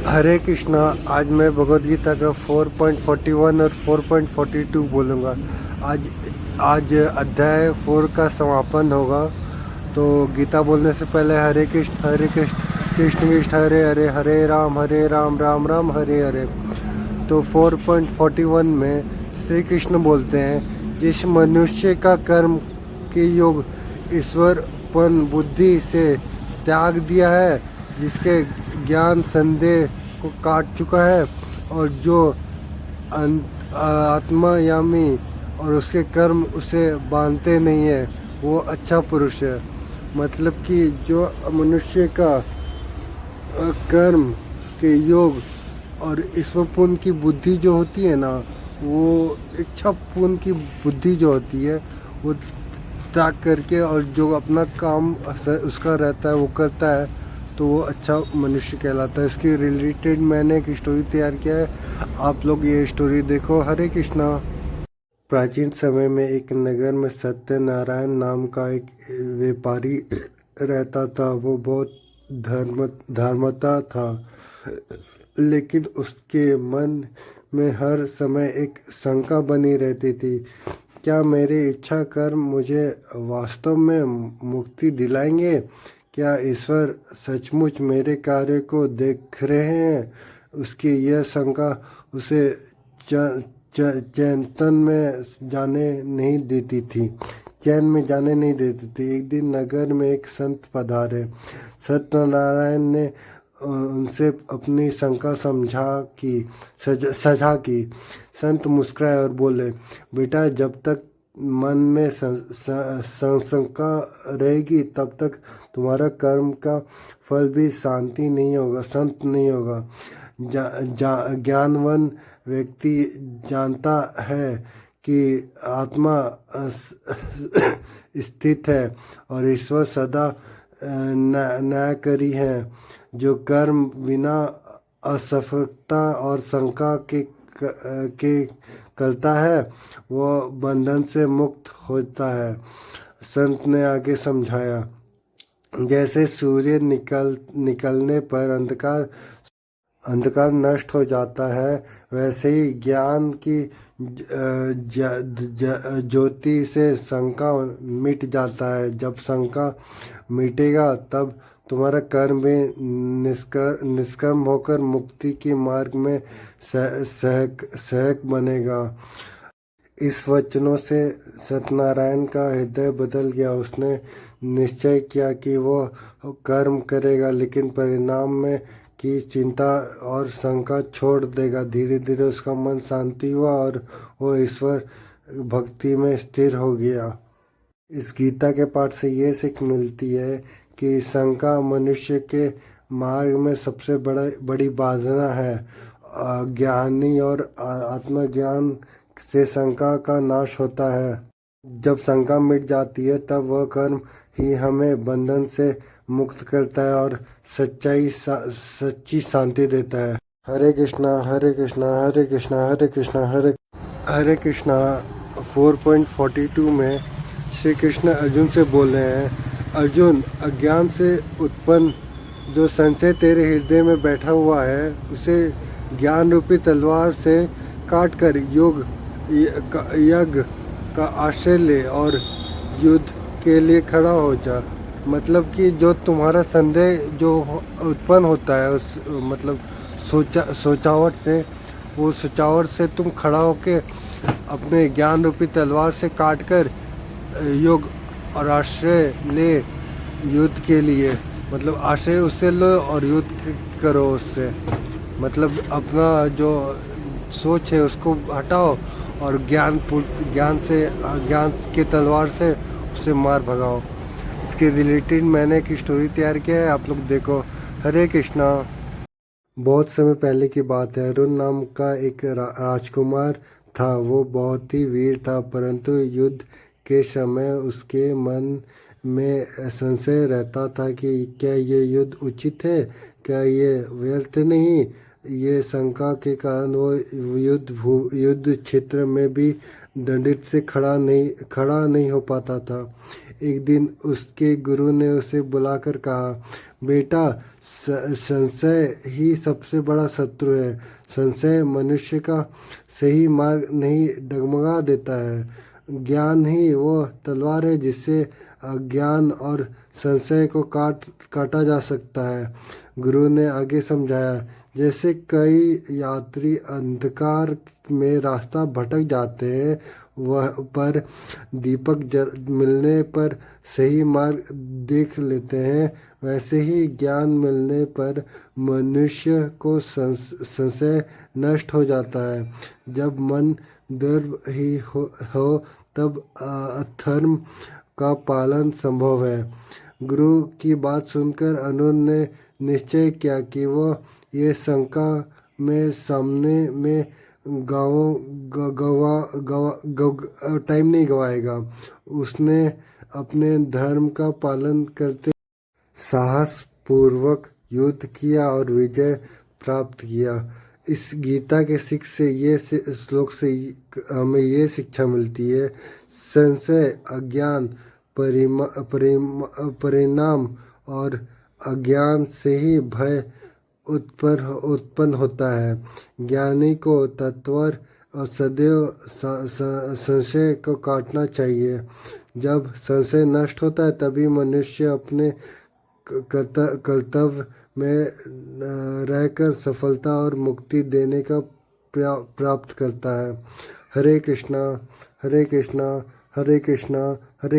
हरे कृष्णा। आज मैं भगवद गीता का 4.41 और 4.42 बोलूँगा। आज आज अध्याय 4 का समापन होगा। तो गीता बोलने से पहले हरे कृष्ण कृष्ण कृष्ण हरे हरे, हरे राम राम राम हरे हरे। तो 4.41 में श्री कृष्ण बोलते हैं, जिस मनुष्य का कर्म के योग ईश्वरपन बुद्धि से त्याग दिया है, जिसके ज्ञान संदेह को काट चुका है और जो आत्मायामी और उसके कर्म उसे बांधते नहीं है, वो अच्छा पुरुष है। मतलब कि जो मनुष्य का कर्म के योग और ईश्वरपूर्ण की बुद्धि जो होती है ना, वो इच्छापूर्ण की बुद्धि जो होती है, वो त्याग करके और जो अपना काम उसका रहता है वो करता है, तो वो अच्छा मनुष्य कहलाता है। इसके रिलेटेड मैंने एक स्टोरी तैयार किया है, आप लोग ये स्टोरी देखो। हरे कृष्णा। प्राचीन समय में एक नगर में सत्यनारायण नाम का एक व्यापारी रहता था। वो बहुत धर्मता था, लेकिन उसके मन में हर समय एक शंका बनी रहती थी। क्या मेरे इच्छा कर्म मुझे वास्तव में मुक्ति दिलाएंगे? क्या ईश्वर सचमुच मेरे कार्य को देख रहे हैं? उसकी यह शंका उसे चैतन में जाने नहीं देती थी चैन में जाने नहीं देती थी। एक दिन नगर में एक संत पधारे। सत्यनारायण ने उनसे अपनी शंका सजा की। संत मुस्कुराए और बोले, बेटा, जब तक मन में शंका रहेगी, तब तक तुम्हारा कर्म का फल भी शांति नहीं होगा, संत नहीं होगा। ज्ञानवान व्यक्ति जानता है कि आत्मा स्थित है और ईश्वर सदा न्यायकारी है। जो कर्म बिना असफलता और शंका के करता है, वो बंधन से मुक्त होता है। संत ने आगे समझाया, जैसे सूर्य निकलने पर अंधकार नष्ट हो जाता है, वैसे ही ज्ञान की ज्योति से शंका मिट जाता है। जब शंका मिटेगा, तब तुम्हारा कर्म भी निष्कर्म होकर मुक्ति के मार्ग में सहक बनेगा। इस वचनों से सत्यनारायण का हृदय बदल गया। उसने निश्चय किया कि वो कर्म करेगा, लेकिन परिणाम में की चिंता और शंका छोड़ देगा। धीरे धीरे उसका मन शांति हुआ और वो ईश्वर भक्ति में स्थिर हो गया। इस गीता के पाठ से ये सीख मिलती है कि शंका मनुष्य के मार्ग में सबसे बड़ी बाधा है। ज्ञानी और आत्मज्ञान से शंका का नाश होता है। जब शंका मिट जाती है, तब वह कर्म ही हमें बंधन से मुक्त करता है और सच्ची शांति देता है। हरे कृष्णा हरे कृष्णा हरे कृष्णा हरे कृष्णा हरे कृष्णा। 4.42 में श्री कृष्ण अर्जुन से बोल रहे हैं, अर्जुन, अज्ञान से उत्पन्न जो संशय तेरे हृदय में बैठा हुआ है, उसे ज्ञान रूपी तलवार से काट कर यज्ञ का आश्रय ले और युद्ध के लिए खड़ा हो जा। मतलब कि जो तुम्हारा संदेह जो उत्पन्न होता है, उस मतलब सोचावट से, वो सोचावट से तुम खड़ा होके अपने ज्ञान रूपी तलवार से काट कर योग और आश्रय ले युद्ध के लिए। मतलब आश्रय उससे लो और युद्ध करो उससे। मतलब अपना जो सोच है उसको हटाओ और ज्ञान के तलवार से उसे मार भगाओ। इसके रिलेटेड मैंने एक स्टोरी तैयार किया है, आप लोग देखो। हरे कृष्णा। बहुत समय पहले की बात है। अरुण नाम का एक राजकुमार था। वो बहुत ही वीर था, परंतु युद्ध के समय उसके मन में संशय रहता था कि क्या ये युद्ध उचित है, क्या ये व्यर्थ नहीं। ये शंका के कारण वो युद्ध क्षेत्र में भी दंडित से खड़ा नहीं हो पाता था। एक दिन उसके गुरु ने उसे बुलाकर कहा, बेटा, संशय ही सबसे बड़ा शत्रु है। संशय मनुष्य का सही मार्ग नहीं डगमगा देता है। ज्ञान ही वो तलवार है जिससे अज्ञान और संशय को काटा जा सकता है। गुरु ने आगे समझाया, जैसे कई यात्री अंधकार में रास्ता भटक जाते हैं, वह पर दीपक मिलने पर सही मार्ग देख लेते हैं, वैसे ही ज्ञान मिलने पर मनुष्य को संशय नष्ट हो जाता है। जब मन दृढ़ ही हो तब अधर्म का पालन संभव है। गुरु की बात सुनकर अनुज ने निश्चय किया कि वह ये शंका में सामने में टाइम नहीं गवाएगा। उसने अपने धर्म का पालन करते साहस पूर्वक युद्ध किया और विजय प्राप्त किया। इस गीता के सिख से ये श्लोक से हमें ये शिक्षा मिलती है, संशय अज्ञान परिणाम और अज्ञान से ही भय उत्पन्न होता है। ज्ञानी को तत्वर और सदैव संशय को काटना चाहिए। जब संशय नष्ट होता है तभी मनुष्य अपने कर्तव्य में रहकर सफलता और मुक्ति देने का प्राप्त करता है। हरे कृष्णा हरे कृष्णा हरे कृष्णा हरे